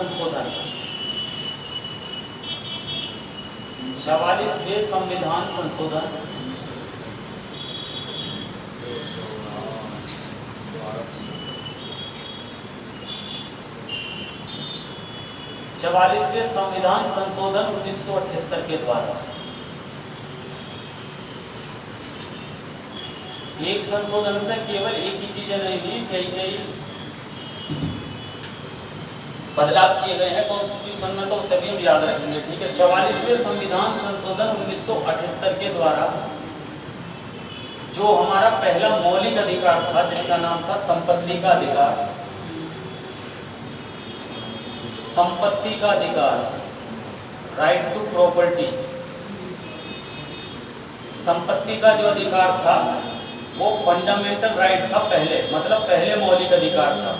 संशोधन, 44वें संविधान संशोधन, संविधान संशोधन 1978 के द्वारा एक संशोधन से केवल एक ही चीजें नहीं हुई, कई बदलाव किए गए हैं कॉन्स्टिट्यूशन में, तो सभी हम याद रखेंगे। ठीक है, 44वें संविधान संशोधन 1978 के द्वारा जो हमारा पहला मौलिक अधिकार था, जिसका नाम था संपत्ति का अधिकार, संपत्ति का अधिकार, राइट टू प्रॉपर्टी, संपत्ति का जो अधिकार था वो फंडामेंटल राइट था पहले, मतलब पहले मौलिक अधिकार था।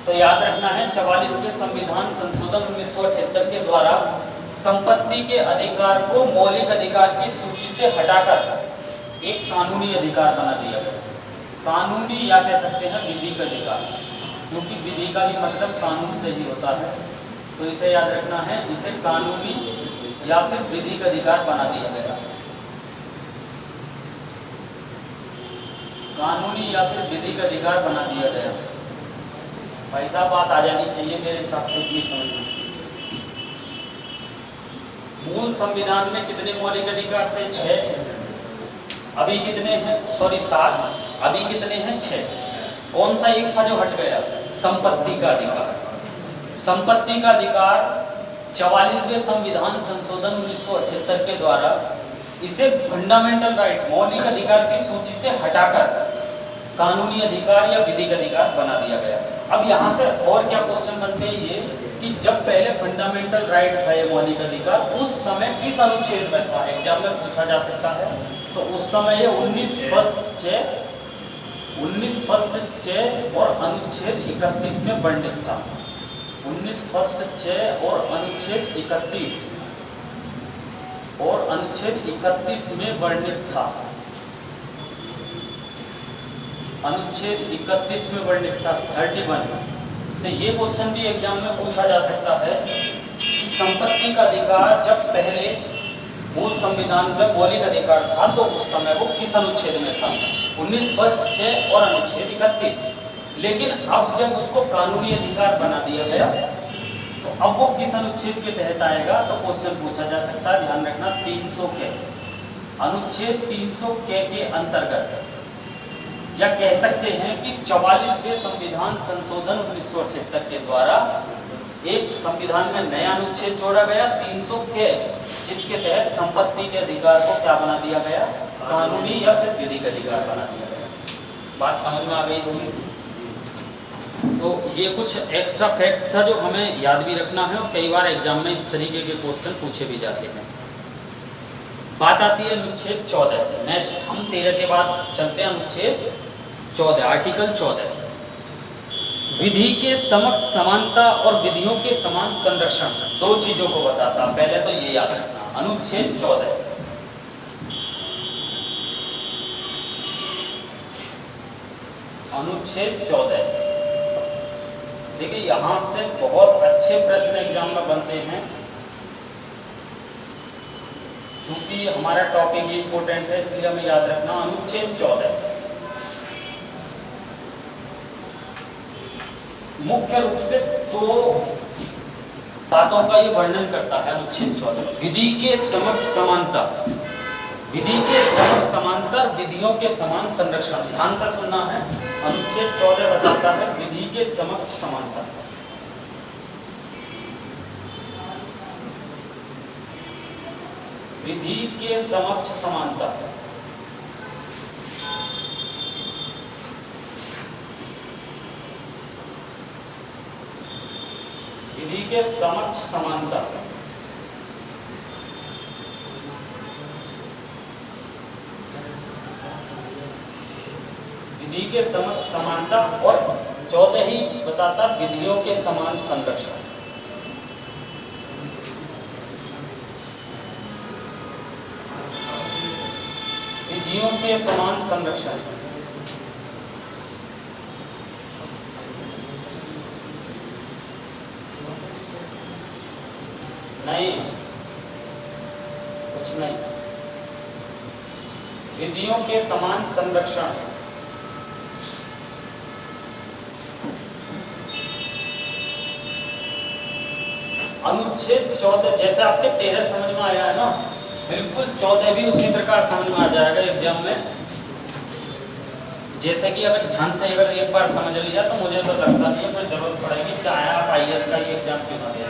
तो याद रखना है 44वें संविधान संशोधन 1978 के द्वारा संपत्ति के अधिकार को मौलिक अधिकार की सूची से हटाकर एक कानूनी अधिकार बना दिया गया। कानूनी या कह सकते हैं विधिक अधिकार, क्योंकि विधि का भी मतलब कानून से ही होता है, तो इसे याद रखना है, इसे कानूनी या फिर विधिक अधिकार बना दिया गया। कानूनी या फिर विधिक अधिकार बना दिया गया। भाई साहब बात आ जानी चाहिए मेरे हिसाब से इतनी समझ में। मूल संविधान में कितने मौलिक अधिकार थे? 6। अभी कितने हैं? सॉरी 7। अभी कितने हैं? 6। कौन सा एक था जो हट गया? संपत्ति का अधिकार। संपत्ति का अधिकार 44वें संविधान संशोधन 1978 के द्वारा इसे फंडामेंटल राइट, मौलिक अधिकार की सूची से हटाकर कानूनी अधिकार या विधिक अधिकार बना दिया गया। अब यहाँ से और क्या क्वेश्चन बनते हैं ये कि जब पहले फंडामेंटल राइट था ये मौलिक अधिकार, उस समय किस अनुच्छेद में था? एग्जाम में पूछा जा सकता है। तो उस समय ये 19 फर्स्ट चे और अनुच्छेद 31 में वर्णित था। 19 फर्स्ट चे और अनुच्छेद 31 और अनुच्छेद 31 में वर्णित था। अनुच्छेद 31 में वर्णित था 31। तो ये क्वेश्चन भी एग्जाम में पूछा जा सकता है कि संपत्ति का अधिकार जब पहले मूल संविधान में मौलिक अधिकार था तो उस समय वो किस अनुच्छेद में था? 19 फर्स्ट चे और अनुच्छेद 31। लेकिन अब जब उसको कानूनी अधिकार बना दिया गया तो अब वो किस अनुच्छेद के तहत आएगा? तो क्वेश्चन पूछा जा सकता है, ध्यान रखना 300 के अनुच्छेद 300 के अंतर्गत, या कह सकते हैं कि 44वें संविधान संशोधन 1978 के द्वारा एक संविधान में नया अनुच्छेद जोड़ा गया 300 के, जिसके तहत संपत्ति के अधिकार को क्या बना दिया गया? कानूनी या फिर विधिक अधिकार बना दिया गया। बात समझ में आ गई होगी। तो ये कुछ एक्स्ट्रा फैक्ट था जो हमें याद भी रखना है और कई बार एग्जाम में इस तरीके के क्वेश्चन पूछे भी जाते हैं। बात आती है अनुच्छेद 14। नेक्स्ट हम 13 के बाद चलते हैं अनुच्छेद 14, आर्टिकल 14। विधि के समक्ष समानता और विधियों के समान संरक्षण, दो चीजों को बताता। पहले तो ये याद रखना, अनुच्छेद 14 अनुच्छेद 14। देखिए यहाँ से बहुत अच्छे प्रश्न एग्जाम में बनते हैं, क्योंकि हमारा टॉपिक इंपॉर्टेंट है, इसलिए हमें याद रखना। अनुच्छेद 14 मुख्य रूप से दो बातों का ये वर्णन करता है। अनुच्छेद 14 विधि के समक्ष समानता, विधि के समक्ष समांतर, विधियों के समान संरक्षण। ध्यान से सुनना है, अनुच्छेद 14 बताता है विधि के समक्ष समानता, विधि के समक्ष समानता, विधि के समक्ष समानता, विधि के समक्ष समानता, और 14 ही बताता विधियों के समान संरक्षण। विधियों के समान संरक्षण, नहीं, कुछ नहीं। विधियों के समान संरक्षण। अनुच्छेद 14, जैसे आपके 13 समझ में आया है ना, बिल्कुल 14 भी उसी प्रकार समझ में आ जाएगा एग्जाम में। जैसे कि अगर ध्यान से अगर एक बार समझ लिया तो मुझे तो लगता नहीं है कोई जरूरत पड़ेगी, चाहे आप IAS का ही एग्जाम क्यों ना दे,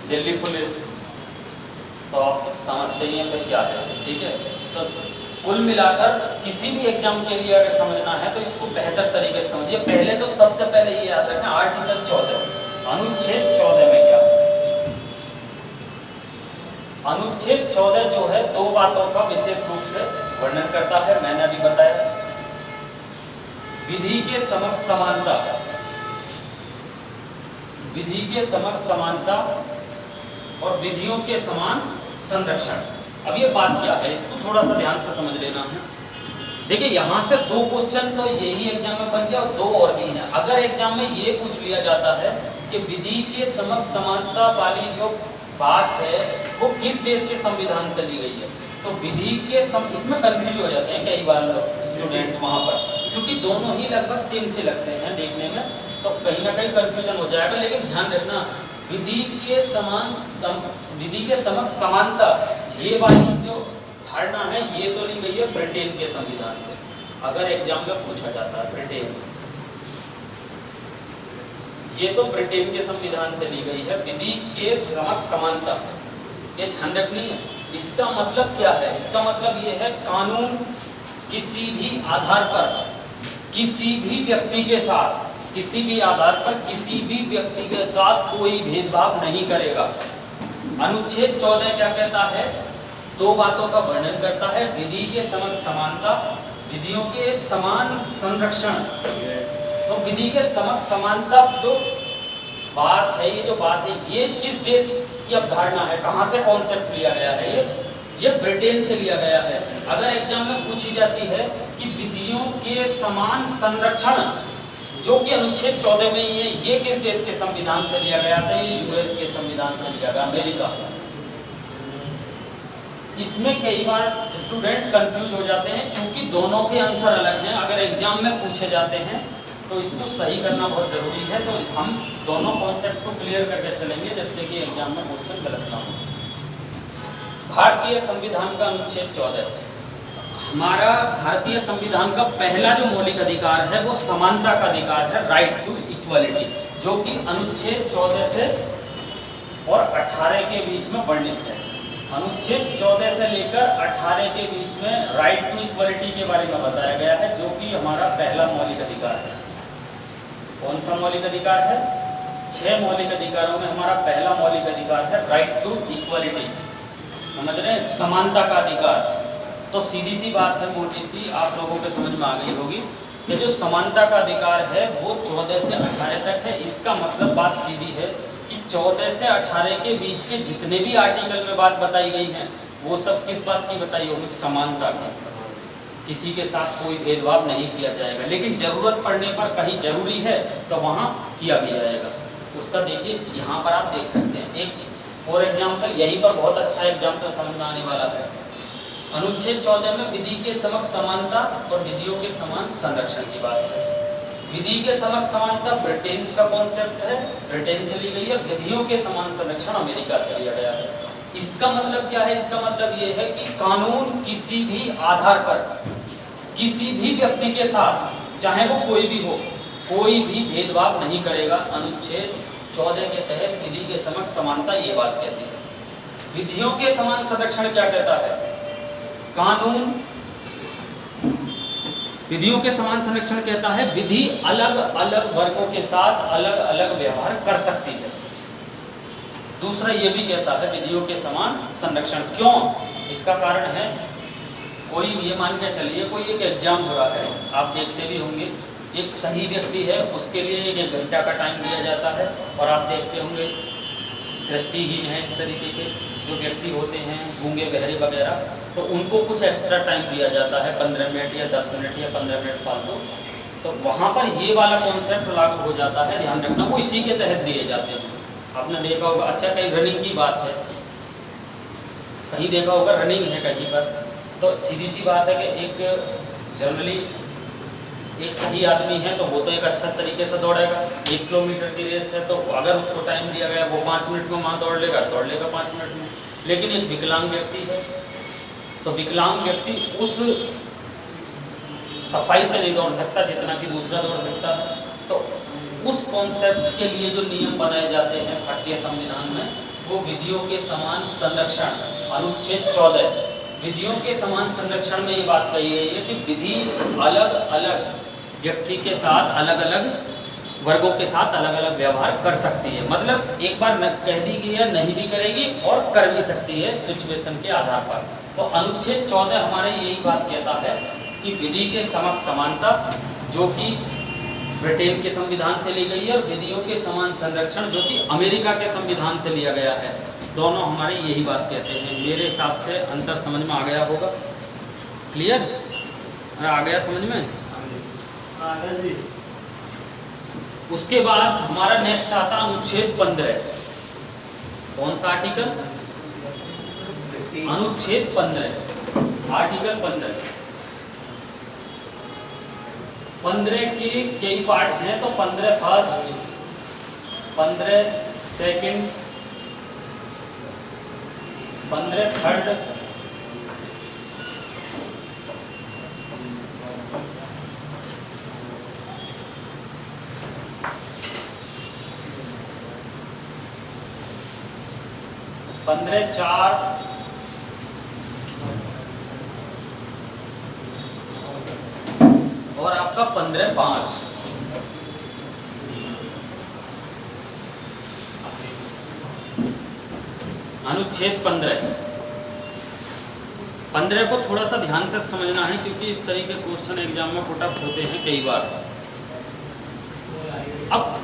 दिल्ली पुलिस, तो आप समझते ही हैं फिर क्या है। ठीक है, तो कुल मिलाकर किसी भी एग्जाम के लिए अगर समझना है तो इसको बेहतर तरीके से समझिए। पहले तो सबसे पहले ये याद रखें आर्टिकल 14, अनुच्छेद 14 में क्या, अनुच्छेद 14 जो है दो बातों का विशेष रूप से वर्णन करता है, मैंने अभी बताया। विधि के समक्ष समानता, विधि के समक्ष समानता और विधियों के समान संरक्षण। अब ये बात क्या है, इसको थोड़ा सा ध्यान से समझ लेना है। देखिए यहाँ से दो क्वेश्चन तो यही एग्जाम में बन गया और दो और भी हैं। अगर एग्जाम में ये पूछ लिया जाता है कि विधि के समक्ष समानता वाली जो बात है वो किस देश के संविधान से ली गई है, तो विधि के इसमें कंफ्यूज हो जाते हैं कई बार स्टूडेंट वहाँ पर, क्योंकि दोनों ही लगभग सेम से लगते हैं देखने में, तो कहीं ना कहीं कंफ्यूजन हो जाएगा। लेकिन ध्यान रखना विधि के समान विधि के समक्ष समानता ये वाली जो धारणा है ये तो ली गई है ब्रिटेन के संविधान से। अगर एग्जाम में पूछा जाता है ब्रिटेन, ये तो ब्रिटेन के संविधान से ली गई है विधि के समक्ष समानता, ये ध्यान रखनी है। इसका मतलब क्या है, इसका मतलब ये है कानून किसी भी आधार पर किसी भी व्यक्ति के साथ, किसी भी आधार पर किसी भी व्यक्ति के साथ कोई भेदभाव नहीं करेगा। अनुच्छेद 14 क्या कहता है, दो बातों का वर्णन करता है, विधि के समक्ष समानता, विधियों के समान संरक्षण। तो विधि के समक्ष समानता जो बात है, ये जो बात है ये किस देश की अवधारणा है, कहाँ से कॉन्सेप्ट लिया गया है, ये ब्रिटेन से लिया गया है। अगर एग्जाम में पूछी जाती है कि विधियों के समान संरक्षण जो कि अनुच्छेद 14 में ये किस देश के संविधान से लिया गया था, ये US के संविधान से लिया गया, अमेरिका। इसमें कई बार स्टूडेंट कंफ्यूज हो जाते हैं क्योंकि दोनों के आंसर अलग हैं। अगर एग्जाम में पूछे जाते हैं तो इसको सही करना बहुत ज़रूरी है, तो हम दोनों कॉन्सेप्ट को क्लियर करके चलेंगे जिससे कि एग्जाम में क्वेश्चन गलत ना हो। भारतीय संविधान का अनुच्छेद 14, हमारा भारतीय संविधान का पहला जो मौलिक अधिकार है वो समानता का अधिकार है, राइट टू इक्वालिटी, जो कि अनुच्छेद 14 से और 18 के बीच में वर्णित है। अनुच्छेद 14 से लेकर 18 के बीच में राइट टू इक्वालिटी के बारे में बताया गया है, जो कि हमारा पहला मौलिक अधिकार है। कौन सा मौलिक अधिकार है? 6 मौलिक अधिकारों में हमारा पहला मौलिक अधिकार है राइट टू इक्वालिटी, समझ रहे हैं, समानता का अधिकार। तो सीधी सी बात है, मोटी सी, आप लोगों के समझ में आ गई होगी कि जो समानता का अधिकार है वो 14 से 18 तक है। इसका मतलब बात सीधी है कि 14 से 18 के बीच के जितने भी आर्टिकल में बात बताई गई है वो सब किस बात की बताई होगी? समानता की। किसी के साथ कोई भेदभाव नहीं किया जाएगा, लेकिन ज़रूरत पड़ने पर कहीं जरूरी है तो वहाँ किया भी जाएगा। उसका देखिए यहाँ पर आप देख सकते हैं, एक फॉर एग्जाम्पल यहीं पर बहुत अच्छा एग्जाम्पल समझ में आने वाला है। अनुच्छेद 14 में विधि के समक्ष समानता और विधियों के समान संरक्षण की बात है। विधि के समक्ष समानता ब्रिटेन का कॉन्सेप्ट है, ब्रिटेन से ली गई है। विधियों के समान संरक्षण अमेरिका से लिया गया है। इसका मतलब क्या है? इसका मतलब ये है कि कानून किसी भी आधार पर किसी भी व्यक्ति के साथ, चाहे वो कोई भी हो, कोई भी भेदभाव नहीं करेगा। अनुच्छेद 14 के तहत विधि के समक्ष समानता ये बात कहती है। विधियों के समान संरक्षण क्या कहता है? कानून विधियों के समान संरक्षण कहता है विधि अलग अलग वर्गों के साथ अलग अलग व्यवहार कर सकती है। दूसरा ये भी कहता है विधियों के समान संरक्षण। क्यों? इसका कारण है, कोई ये मान के चलिए कोई एक एग्जाम हो रहा है, आप देखते भी होंगे, एक सही व्यक्ति है उसके लिए 1 घंटा का टाइम दिया जाता है, और आप देखते होंगे दृष्टिहीन है, इस तरीके के जो व्यक्ति होते हैं, गूंगे बहरे वगैरह, तो उनको कुछ एक्स्ट्रा टाइम दिया जाता है, 15 मिनट या 10 मिनट या 15 मिनट फालतू। तो वहाँ पर ये वाला कॉन्सेप्ट लागू हो जाता है, ध्यान रखना, वो इसी के तहत दिए जाते हैं। आपने देखा होगा। अच्छा, कहीं रनिंग की बात है, कहीं देखा होगा रनिंग है कहीं पर, तो सीधी सी बात है कि एक जनरली एक सही आदमी है तो वो तो एक अच्छा तरीके से दौड़ेगा। 1 किलोमीटर की रेस है तो अगर उसको टाइम दिया गया वो 5 मिनट में वहाँ दौड़ लेगा 5 मिनट में। लेकिन एक विकलांग व्यक्ति है तो विकलांग व्यक्ति उस सफाई से नहीं दौड़ सकता जितना कि दूसरा दौड़ सकता है। तो उस कॉन्सेप्ट के लिए जो नियम बनाए जाते हैं भारतीय संविधान में, वो विधियों के समान संरक्षण, अनुच्छेद 14 विधियों के समान संरक्षण में ये बात कही गई है कि विधि अलग अलग व्यक्ति के साथ, अलग अलग वर्गों के साथ अलग अलग व्यवहार कर सकती है। मतलब एक बार कह दी गई है नहीं भी करेगी और कर भी सकती है सिचुएशन के आधार पर। तो अनुच्छेद 14 हमारे यही बात कहता है कि विधि के समक्ष समानता, जो कि ब्रिटेन के संविधान से ली गई है, और विधियों के समान संरक्षण जो कि अमेरिका के संविधान से लिया गया है, दोनों हमारे यही बात कहते हैं। मेरे हिसाब से अंतर समझ में आ गया होगा। क्लियर? आ गया समझ में? उसके बाद हमारा नेक्स्ट आता अनुच्छेद 15। कौन सा आर्टिकल? अनुच्छेद 15, आर्टिकल 15। 15 के कई पार्ट हैं, तो 15 फर्स्ट, 15 सेकंड, 15 थर्ड, 15 4, और आपका 15 5। अनुच्छेद 15 को थोड़ा सा ध्यान से समझना है, क्योंकि इस तरीके क्वेश्चन एग्जाम में पुट अप होते हैं कई बार। अब